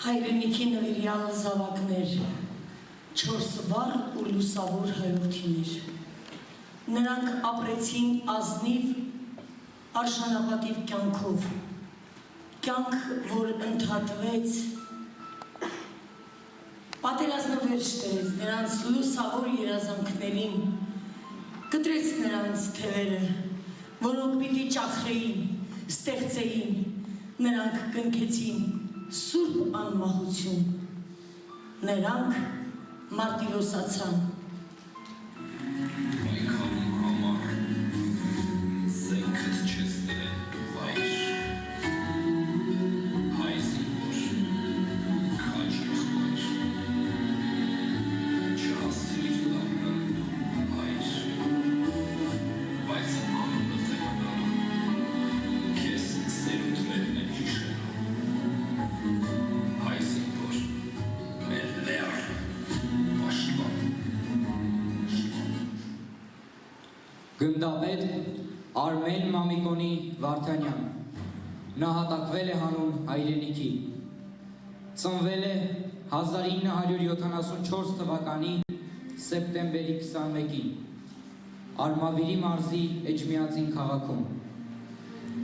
Հայրենիքի նվիրյալ զավակներ, 4 վառ ու լուսավոր հայրություններ։ Նրանք ապրեցին ազնիվ, արժանապատիվ կյանքով, կյանք, որ ընդհատվեց, պատերազմը վերջ դրեց նրանց լուսավոր երազանքներին, կտրեց նրանց թևերը, որոնք պիտի ճախրեին, ստեղծեին, նրանք կնքեցին սուրբ անմահություն, նրանք մարտիրոսացան։ Գնդապետ Արմեն Մամիկոնի Վարդանյան, նա հատակվել է հանուն հայրենիքի, ծնվել է 1974 թվականի սեպտեմբերի 21-ին, Արմավիրի մարզի Էջմիածին քաղաքում,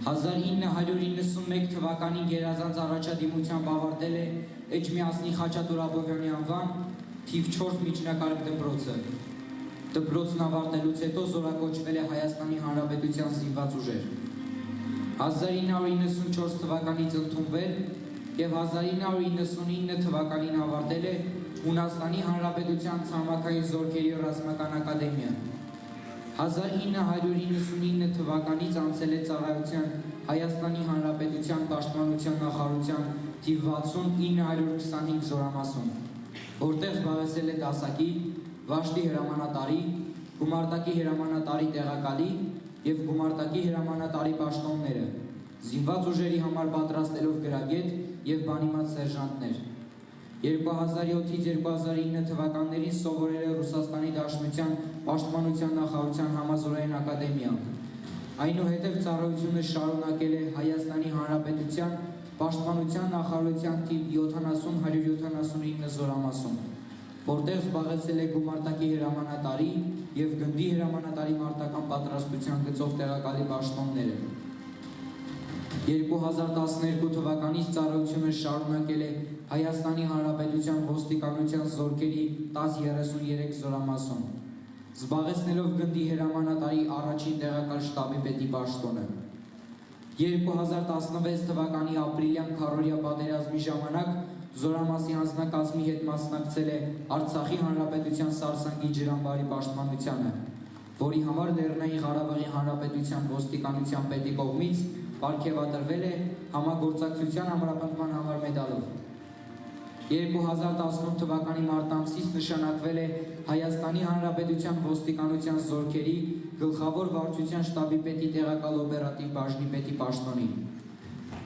1991 թվականին գերազանց առաջադիմությամբ ավարտել է Էջմիածնի Խաչատուր Աբովյանի անվան թիվ 4 միջնակարգ դպրոցը։ Դպրոցն ավարտելուց հետո զորակոչվել է Հայաստանի Հանրապետության զինված ուժեր։ 1994 թվականից ընդունվել և 1999 թվականին ավարտել է Հունաստանի Հանրապետության ցամաքային զորքերի ռազմական ակադեմիա։ 1999 թվականից անցել է ծառայության Հայաստանի Հանրապետության պաշտպանության նախարարության թիվ 60925 զորամասում, որտեղ զբաղեցրել է դասակի, վաշտի հրամանատարի, գումարտակի հրամանատարի տեղակալի և գումարտակի հրամանատարի պաշտոնները, զինված ուժերի համար պատրաստելով գրագետ և բանիմաց սերժանտներ։ 2007-ից 2009 թվականներին սովորել է Ռուսաստանի Դաշնության պաշտպանության նախարարության համազորային ակադեմիայում։ Այնուհետև ծառայությունը շարունակել է Հայաստանի Հանրապետության պաշտպանության նախարարության թիվ 70-179 զորամասում, որտեղ զբաղեցրել է գումարտակի հրամանատարի և գնդի հրամանատարի մարտական պատրաստության գծով տեղակալի պաշտոնները։ 2012 թվականից ծառայությունը շարունակել է Հայաստանի Հանրապետության ոստիկանության զորքերի 1033 զորամասում, զբաղեցնելով գնդի հրամանատարի առաջին տեղակալ շտաբի պետի պաշտոնը։ 2016 թվականի ապրիլյան քառօրյա պատերազմի ժամանակ զորամասի անձնակազմի հետ մասնակցել է Արցախի Հանրապետության Սարսանգի ջրամբարի պաշտպանությանը, որի համար Լեռնային Ղարաբաղի Հանրապետության ոստիկանության պետի կողմից պարգևատրվել է համագործակցության ամրապնդման համար մեդալով։ 2018 թվականի մարտ ամսից նշանակվել է Հայաստանի Հանրապետության ոստիկանության զորքերի գլխավոր վարչության շտաբի պետի տեղակալ օպերատիվ բաժնի պետի պաշտոնին։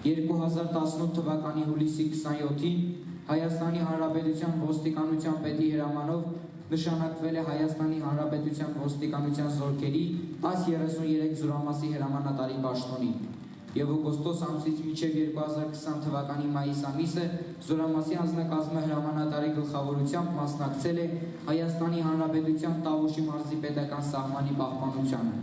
2018 թվականի հուլիսի 27-ին Հայաստանի Հանրապետության ոստիկանության պետի հրամանով նշանակվել է Հայաստանի Հանրապետության ոստիկանության զորքերի 1033 զորամասի հրամանատարի պաշտոնին և օգոստոս ամսից մինչև 2020 թվականի մայիս ամիսը զորամասի անձնակազմը հրամանատարի գլխավորությամբ մասնակցել է Հայաստանի Հանրապետության Տավուշի մարզի պետական սահմանի պահպանությանը։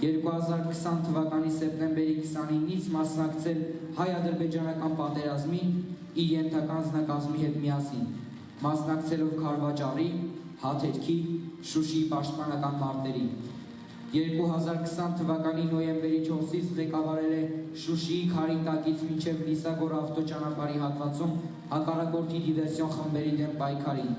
2020 թվականի սեպտեմբերի 29-ից մասնակցել հայ-ադրբեջանական պատերազմին իր ենթակա անձնակազմի հետ միասին, մասնակցելով Քարվաճարի, Հաթերքի, Շուշիի պաշտպանական մարտերին։ 2020 թվականի նոյեմբերի 4-ից ղեկավարել է Շուշիի Քարինտակից մինչև Լիսագոր ավտոճանապարհի հատվածում հակառակորդի դիվերսիոն խմբերի դեմ պայքարին,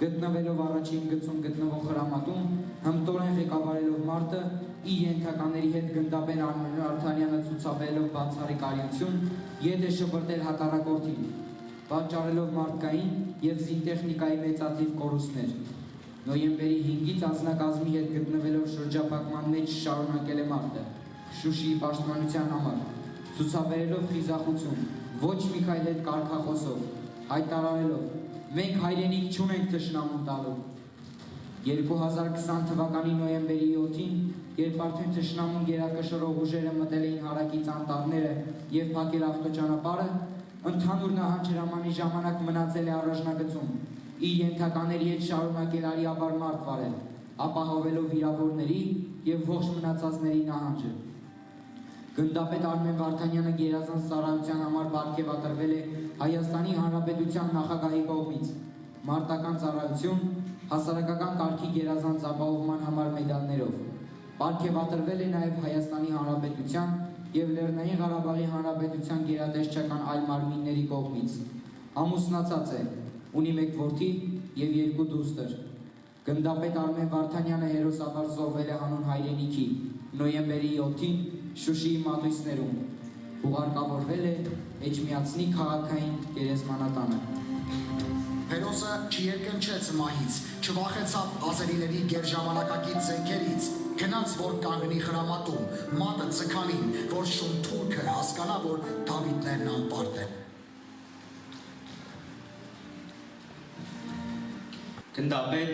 գտնվելով առաջին գծում գտնվող հրամատում, հմտորեն ղեկավարելով մարտը, իր ենթականների հետ գնդապետ Արմեն Արթանյանը ցուցաբերելով բացառիկ արիություն, ետ է շպրտել հակառակորդին, պատճառելով մարդկային և զինտեխնիկայի մեծաթիվ կորուստներ։ Նոյեմբերի 5-ից անձնակազմի հետ գտնվելով շրջափակման մեջ շարունակել է մարտը Շուշիի պաշտպանության համար, ցուցաբերելով խիզախություն, ոչ մի քայլ հետ կարգախոսով, հայտարարելով «Մենք հայրենիք չունենք թշնամուն տալու»։ 2020 թվականի նոյեմբերի 7-ին, երբ արդեն թշնամուն գերակշռող ուժերը մտել էին հարակից անտառները և փակել ավտոճանապարհը, ընդհանուր նահանջ հրամանի ժամանակ մնացել է առաջնագծում, իր ենթակաների հետ շարունակել արիաբար մարտ վարել, ապահովելով վիրավորների և ողջ մնացածների նահանջը։ Գնդապետ Արմեն Վարդանյանը գերազանց ծառայության համար պարգևատրվել է Հայաստանի Հանրապետության նախագահի կողմից մարտական ծառայություն, հասարակական կարգի գերազանց ապահովման համար մեդալներով, պարգևատրվել է նաև Հայաստանի Հանրապետության և Լեռնային Ղարաբաղի Հանրապետության գերատեսչական այլ մարմինների կողմից, ամուսնացած է, ունի 1 որդի և 2 դուստր։ Գնդապետ Արմեն Վարդանյանը հերոսաբար զոհվել է հանուն հայրենիքի նոյեմբերի 7-ին Շուշիի մատույցներում, ուղարկավորվել է Էջմիածնի քաղաքային գերեզմանատանը։ Հերոսը չերկնչեց մահից, չվախեցավ ազերիների գերժամանակակից զենքերից, գնաց որ կանգնի հրամատում, մատը ձգանին, որ շուն թուրքը հասկանա, որ Դավիթներն անպարտ են։ Գնդապետ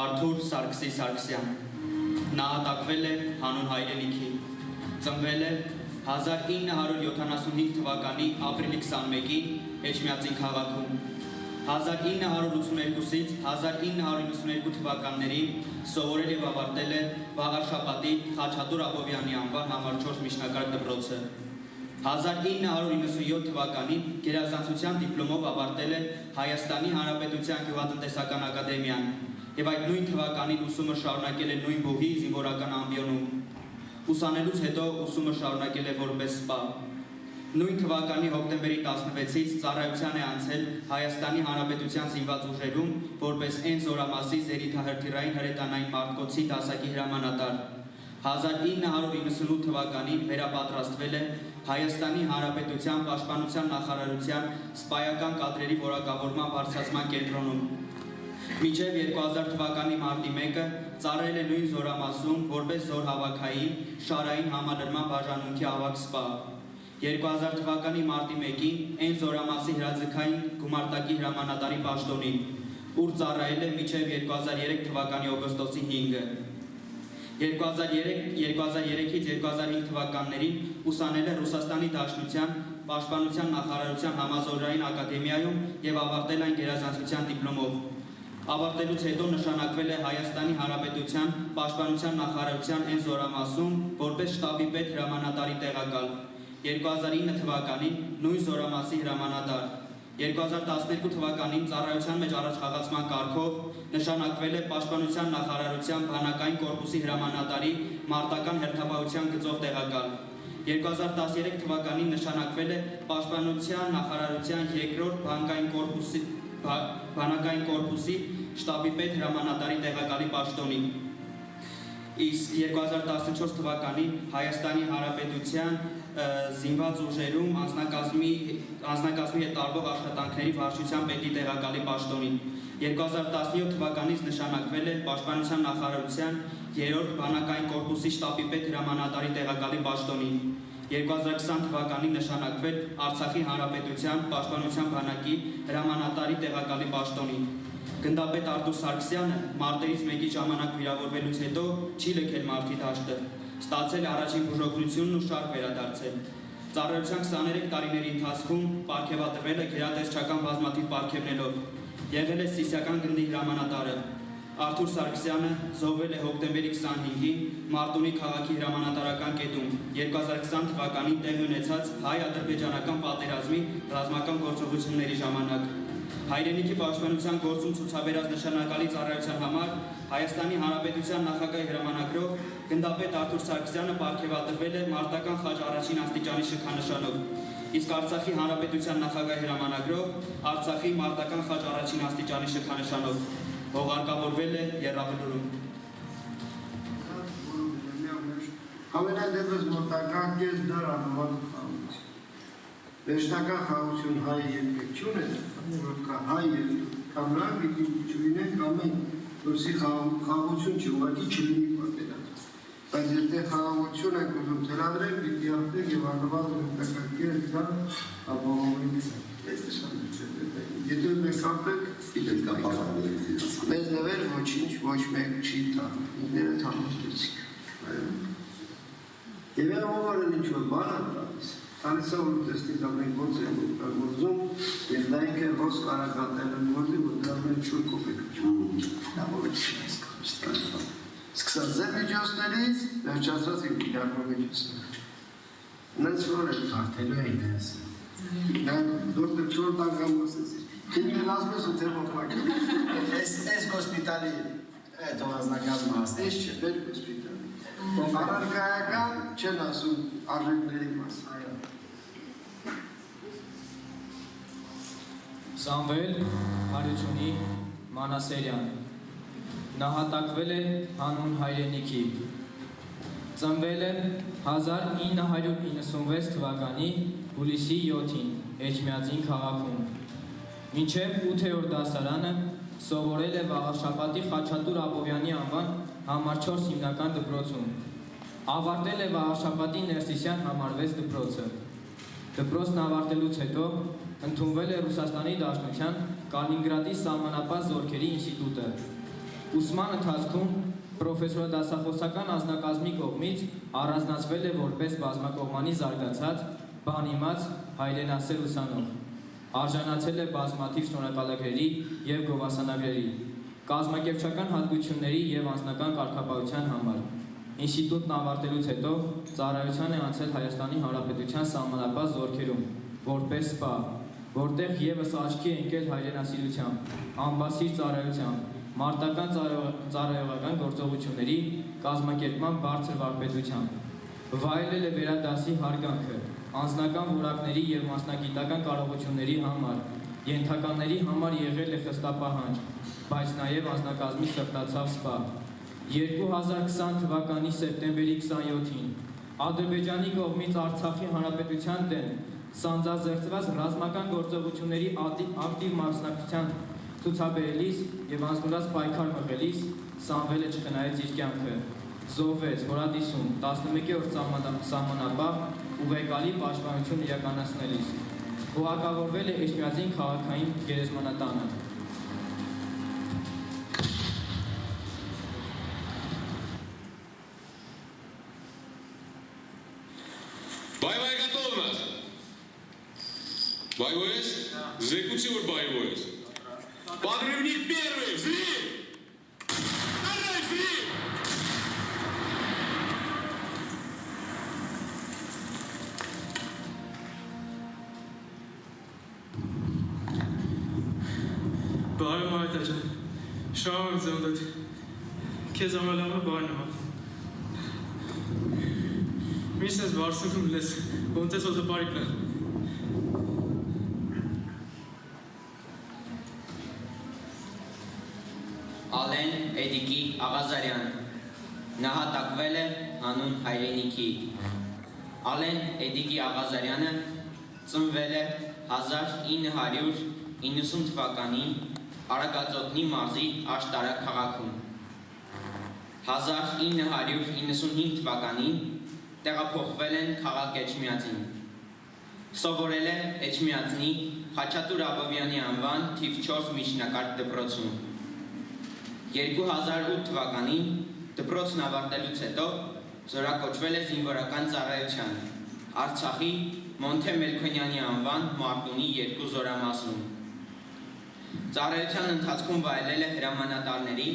Արթուր Սարգսի Սարգսյան նահատակվել է հանուն հայրենիքի, ծնվել է 1975 թվականի ապրիլի 21-ին Էջմիածին քաղաքում, 1982-ից 1992 թվականներին սովորել և ավարտել է Վաղարշապատի Խաչատուր Աբովյանի անվան համար 4 միջնակարգ դպրոցը, 1997 թվականին գերազանցության դիպլոմով ավարտել է Հայաստանի Հանրապետության Գյուղատնտեսական ակադեմիան եւ այդ նույն թվականին ուսումը շարունակել է նույն բուհի զինվորական ամբիոնում։ Ուսանելուց հետո ուսումը շարունակել է որպես սպա։ Նույն թվականի հոկտեմբերի 16-ից ծառայության է անցել Հայաստանի Հանրապետության զինված ուժերում որպես N զորամասի զերիթահրթիռային հրետանային մարտկոցի դասակի հրամանատար։ 1998 թվականին վերապատրաստվել է Հայաստանի Հանրապետության Պաշտպանության նախարարության սպայական կադրերի որակավորման բարձրացման կենտրոնում։ Մինչև 2000 թվականի մարտի 1-ը ծառայել է նույն զորամասում որպես զորհավաքային շարային համալրման բաժանմունքի ավագ սպա։ 2000 թվականի մարտի 1-ին N զորամասի հրաձգային գումարտակի հրամանատարի պաշտոնին, ուր ծառայել է մինչև 2003 թվականի օգոստոսի 5-ը։ 2003-ից 2005 թվականներին ուսանել է Ռուսաստանի Դաշնության Պաշտպանության նախարարության համազորային ակադեմիայում եւ ավարտել այն գերազանցության դիպլոմով։ Ավարտելուց հետո նշանակվել է Հայաստանի Հանրապետության Պաշտպանության նախարարության N զորամասում որպես շտաբի պետ հրամանատարի տեղակալ։ 2009 թվականին նույն զորամասի հրամանատար։ 2012 թվականին ծառայության մեջ առաջխաղացման կարգով նշանակվել է Պաշտպանության նախարարության բանակային կորպուսի հրամանատարի մարտական հերթապահության գծով տեղակալ։ 2013 թվականին նշանակվել է Պաշտպանության նախարարության երկրորդ բանակային կորպուսի շտաբի պետ հրամանատարի տեղակալի պաշտոնին։ Իսկ 2014 թվականին Հայաստանի Հանրապետության զինված ուժերում անձնակազմի հետ տարվող աշխատանքների վարչության պետի տեղակալի պաշտոնին։ 2017 թվականից նշանակվել է Պաշտպանության նախարարության 3-րդ բանակային կորպուսի շտաբի պետ հրամանատարի տեղակալի պաշտոնին։ 2020 թվականին նշանակվել Արցախի Հանրապետության Պաշտպանության բանակի հրամանատարի տեղակալի պաշտոնին։ Գնդապետ Արտուր Սարգսյանը մարտերից մեկի ժամանակ վիրավորվելուց հետո չի լքել մարտի դաշտը, ստացել առաջին բուժօգնությունն ու շարք վերադարձել։ Ծառայության 23 տարիների ընթացքում պարգևատրվել է գերատեսչական բազմաթիվ պարգևներով, եղել է Սիսիական գնդի հրամանատարը։ Արտուր Սարգսյանը զոհվել է հոկտեմբերի 25-ին Մարտունի քաղաքի հրամանատարական կետում 2020 թվականին տեղի ունեցած հայ-ադրբեջանական պատերազմի ռազմական գործողությունների ժամանակ։ Հայրենիքի պաշտպանության գործում ցուցաբերած նշանակալի ծառայության համար Հայաստանի Հանրապետության նախագահի հրամանագրով գնդապետ Արտուր Սարգսյանը պարգևատրվել է մարտական խաչ առաջին աստիճանի շքանշանով, իսկ Արցախի Հանրապետության նախագահի հրամանագրով Արցախի մարտական խաչ առաջին աստիճանի շքանշանով, հողարկավորվել է Եռաբլուրում։ Ամենադեպս մոտական կես դար անվան խաղություն։ Վերջնական խաղություն հայ երկրություն է, որ կա հայ երկրություն, կամ նրանք պիտի չլինեն ամեն որսի խաղություն չի, ուղղակի չլինի պատերազմ։ Բայց եթե խաղություն եք ուզում թելադրել, պիտի ապրեք եւ անվան մոտական կես դար ապահովենք։ Եթե մենք ապրեք, գիտեք կապահովենք։ Մեզ նվեր ոչինչ ոչ մեկ չի տան, ինքները թամոստեցիք։ Եվ ամենը ինչ-որ բան է տալիս, տալիսա որ տեսնի դա մենք ոնց ենք գործում, և դա ինքը ոնց կարակատել են գործի, որ դա մենք չոր կոպեկ չում։ Դա որ չնես կամստան։ Սկսած ձեր միջոցներից, վերջացած իմ իրակով միջոցներ։ Նենց որ է արդելու էին ես։ Դա դորդը չոր տանգամ ասեցի։ Ինքն ասպես ու թերմոպակը։ Այս գոսպիտալի այդ օղազնակազմ հաստ։ Այս չէ, բեր գոսպիտալի։ Առարկայական չեն ասում արժեքների մաս, այա։ Սամվել Հարությունի Մանասերյան նահատակվել է հանուն հայրենիքի։ Ծնվել է 1996 թվականի հուլիսի 7-ին Էջմիածին քաղաքում։ Մինչև 8-րդ դասարանը սովորել է Վաղարշապատի Խաչատուր Աբովյանի անվան համար 4 հիմնական դպրոցում։ Ավարտել է Վաղարշապատի Ներսիսյան համար 6 դպրոցը։ Դպրոցն ավարտելուց հետո ընդունվել է Ռուսաստանի Դաշնության Կալինինգրադի սահմանապահ զորքերի ինստիտուտը։ Ուսման ընթացքում պրոֆեսորադասախոսական անձնակազմի կողմից առանձնացվել է որպես բազմակողմանի զարգացած, բանիմաց հայրենասեր ուսանող։ Արժանացել է բազմաթիվ շնորհակալագրերի և գովասանագրերի, կազմակերպչական հատկությունների և անձնական կարգապահության համար։ Ինստիտուտն ավարտելուց հետո ծառայության է անցել Հայաստանի Հանրապետության սահմանապահ զորքերում, որպես սպա, որտեղ ևս աչքի է ընկել հայրենասիրությամբ, անբասիր ծառայությամբ, մարտական ծառայողական գործողությունների կազմակերպման բարձր վարպետությամբ։ Վայելել է վերադասի հարգանքը, անձնական որակների և մասնագիտական կարողությունների համար, ենթականների համար եղել է խստապահանջ, բայց նաև անձնակազմի սրտացավ սպա։ 2020 թվականի սեպտեմբերի 27-ին Ադրբեջանի կողմից Արցախի Հանրապետության դեմ սանձազերծված ռազմական գործողությունների ակտիվ մասնակցության ցուցաբերելիս և անձնուրաց պայքար մղելիս Սամվելը չխնայեց իր կյանքը, զոհվեց Հորադիսում 11-րդ սահմանապահ ուղեկալի պաշտպանություն իրականացնելիս, հողակավորվել է Էջմիածին քաղաքային գերեզմանատանը։ Боевая готовность. Боевой? Закутил боевой. Подрывник первый. Взрыв. Давай взрыв. Բարև Մարիթա, շահում եմ ձենդդ, քեզ ամալավը բարնեմ։ Միշտ ես բարսուքում լես, ոնց ես ոտը պարիքն է։ Ալեն Էդիկի Աղազարյան, նահատակվել է հանուն հայրենիքի։ Ալեն Էդիկի Աղազարյանը ծնվել է 1990 թվականին Արագածոտնի մարզի Աշտարակ քաղաքում։ 1995 թվականին տեղափոխվել են քաղաք Էջմիածին։ Սովորել է Էջմիածնի Խաչատուր Աբովյանի անվան թիվ 4 միջնակարգ դպրոցում։ 2008 թվականին դպրոցն ավարտելուց հետո զորակոչվել է զինվորական ծառայության Արցախի Մոնթե Մելքոնյանի անվան Մարտունի 2 զորամասում։ Ծառայության ընթացքում վայելել է հրամանատարների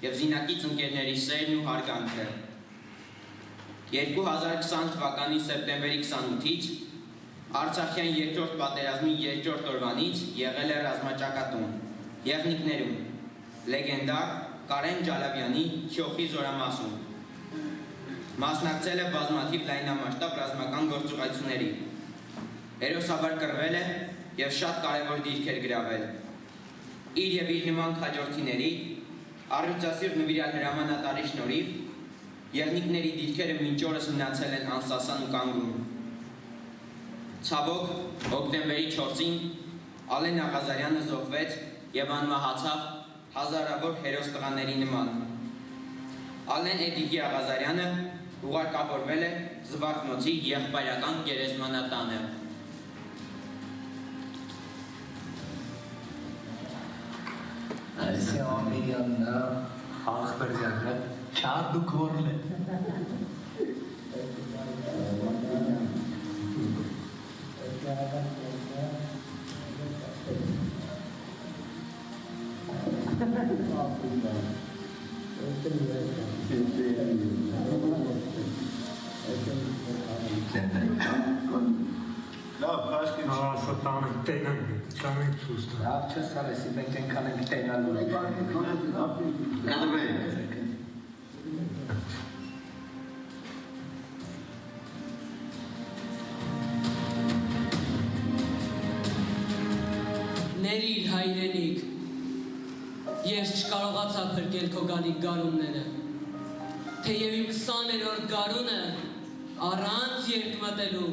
և զինակից ընկերների սերն ու հարգանքը։ 2020 թվականի սեպտեմբերի 28-ից Արցախյան երկրորդ պատերազմի երկրորդ օրվանից եղել է ռազմաճակատում, եղնիկներում, լեգենդար Կարեն Ջալավյանի Չոխի զորամասում։ Մասնակցել է բազմաթիվ լայնամասշտաբ ռազմական գործողությունների։ Հերոսաբար կռվել է և շատ կարևոր դիրքեր գրավել։ Իր և իր նման քաջորդիների, առյուծասիրտ նվիրյալ հրամանատարի շնորհիվ եղնիկների դիրքերը մինչ օրս մնացել են անսասան ու կանգուն։ Ցավոք, հոկտեմբերի 4-ին Ալեն Աղազարյանը զոհվեց և անմահացավ հազարավոր հերոս տղաների նման։ Ալեն Էդիկի Աղազարյանը ուղարկավորվել է Զվարթնոցի եղբայրական գերեզմանատանը։ Այս ամենյաննա աղբերյաննա չարդու կորն է։ Լավ, քաշքին Սատանը տենան, ճանենք ցույց տա։ Լավ չես արեցի, մենք ենքան ենք տենալու։ Կադրվեի։ Ներիր հայրենիք, ես չկարողացա փրկել քո գանիկ գարունները, թեև իմ 20-րդ գարունը առանց երկմտելու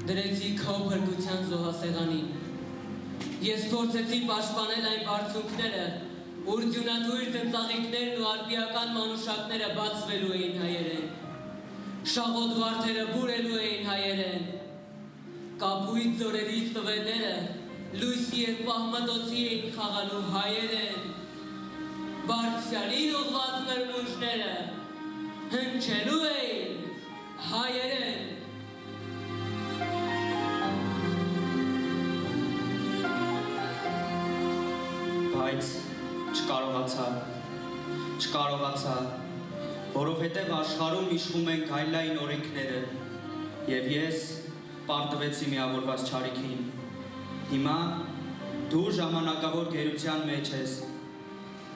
դրեցի քո փրկության զոհասեղանին։ Ես փորձեցի պաշտպանել այն բարձունքները, ուր դյունաթույր ծնծաղիկներն ու ալպիական մանուշակները բացվելու էին հայերեն, շաղոտ վարդերը բուրելու էին հայերեն, կապույտ ձորերից տվերները լույսի և պահմատոցի էին խաղալու հայերեն, բարձյանին ուղված մրմունջները հնչելու էին հայերեն։ Բայց չկարողացա, որովհետև աշխարհում իշխում են գայլային օրենքները, եւ ես պարտվեցի միավորված չարիքին։ Հիմա դու ժամանակավոր գերության մեջ ես։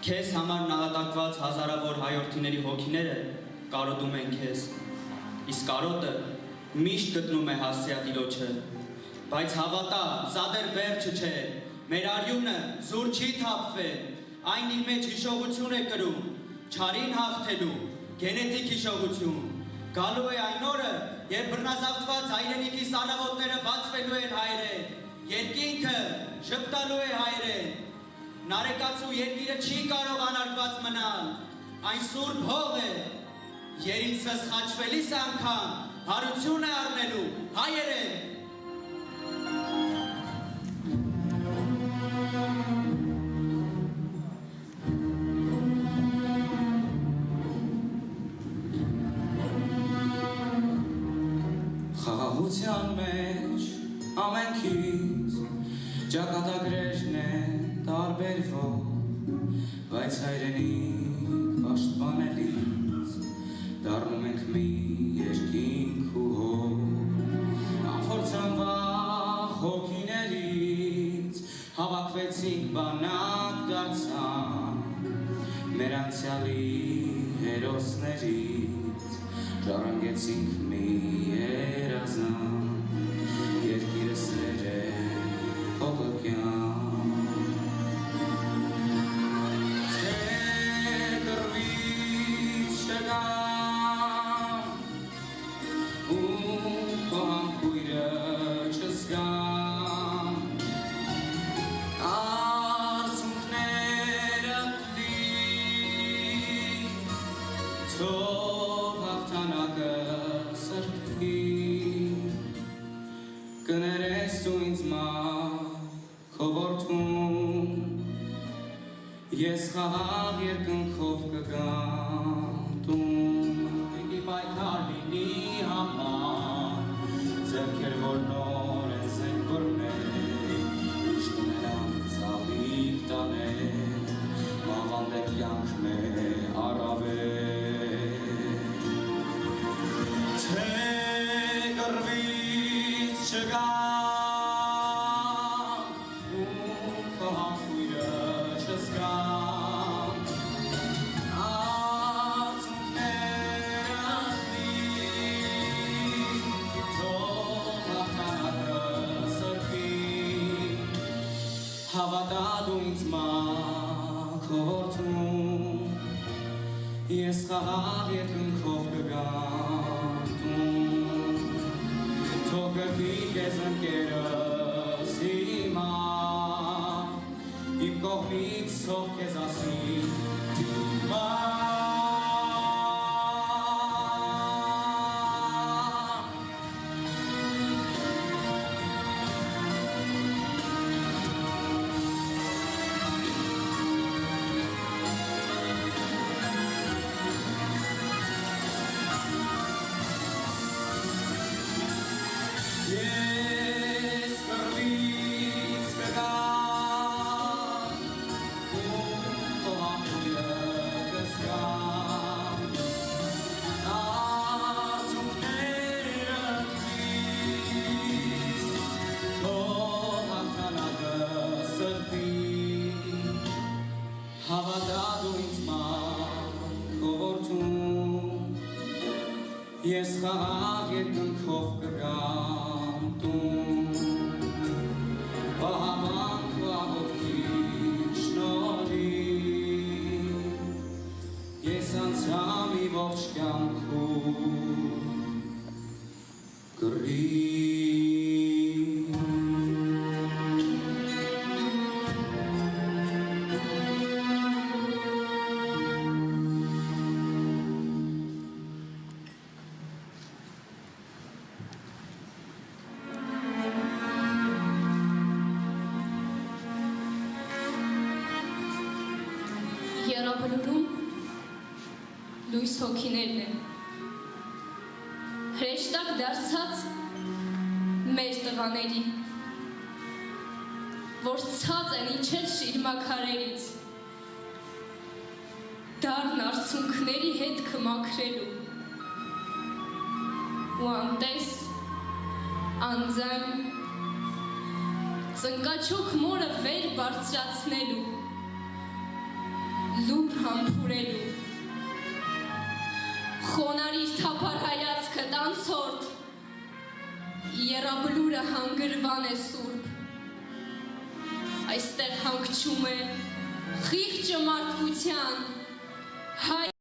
Քեզ համար նահատակված հազարավոր հայորդիների հոգիները կարոտում են քեզ։ Իսկ կարոտը միշտ գտնում է հասցեատիրոջը, բայց հավատա, սա դեռ վերջը չէ։ Մեր արյունը զուր չի թափվել, այն իր մեջ հիշողություն է կրում, չարին հաղթելու, գենետիկ հիշողություն։ Գալու է այն օրը, երբ բռնազավթված հայրենիքի սարավոտները բացվելու են հայրեն, երկինքը ժպտալու է հայրեն։ Նարեկացու երկիրը չի կարող անարգված մնալ, այն սուրբ հող է, երինցս խաչվելիս անգամ հարություն է առնելու հայերեն։ Խաղաղության մեջ ամենքից ճակատագրերն են տարբերվող, բայց հայրենիք պաշտպանելիս դառնում ենք մի երկինք ու հող, անփորձանվախ հոգիներից հավաքվեցինք բանակ դարձանք, մեր անցյալի հերոսներից ժառանգեցինք մի երազանք, երկիրը սեր է հողոքյան, թե կռվից չգամ, ու քո համբույրը չզգամ, արցունքները տլի, թող հաղթանակը սրբի, կներես դու ինձ քո որդուն, ես խաղաղ երկնքով կգամ տուն, պիտի պայքար լինի համար, ձեռքեր որ նոր են զենք բռնել, իշխուներան ծաղիկ տանել, մաղանդեք յանքն է առավել, թե կռվից չգամ, ու քո համբույրը չզգամ, արցունքները տլի, թող հաղթանակը սրբի, հավատա դու ինձ քո որդուն, ես խաղաղ երկնքով կգամ տուն, թող գտնի քեզ ընկերս հիմա, իմ կողմից թող քեզ ասի հիմա, ես կռվից կգամ, ու քո համբույրը կզգամ, արցունքները տլի, թող հաղթանակը սրբի, հավատա դու ինձ քո որդուն, ես խաղաղ երկնքով կգամ տուն, պահապան քո աղոթքի շնորհիվ, ես անցա մի ողջ կյանքում կռվի։ Եռաբլուրում լույս հոգիներն են, հրեշտակ դարձած մեր տղաների, որ ցած են իջել շիրմաքարերից, դառն արցունքների հետ կմաքրելու ու անտես անձայն ծնկաչոք մորը վեր բարձրացնելու լուր համբուրելու խոնարիր թափար հայացքը տանցորդ երաբլուրը հանգրվան է սուրբ այստեղ հանգչում է խիղճը մարդկության հայ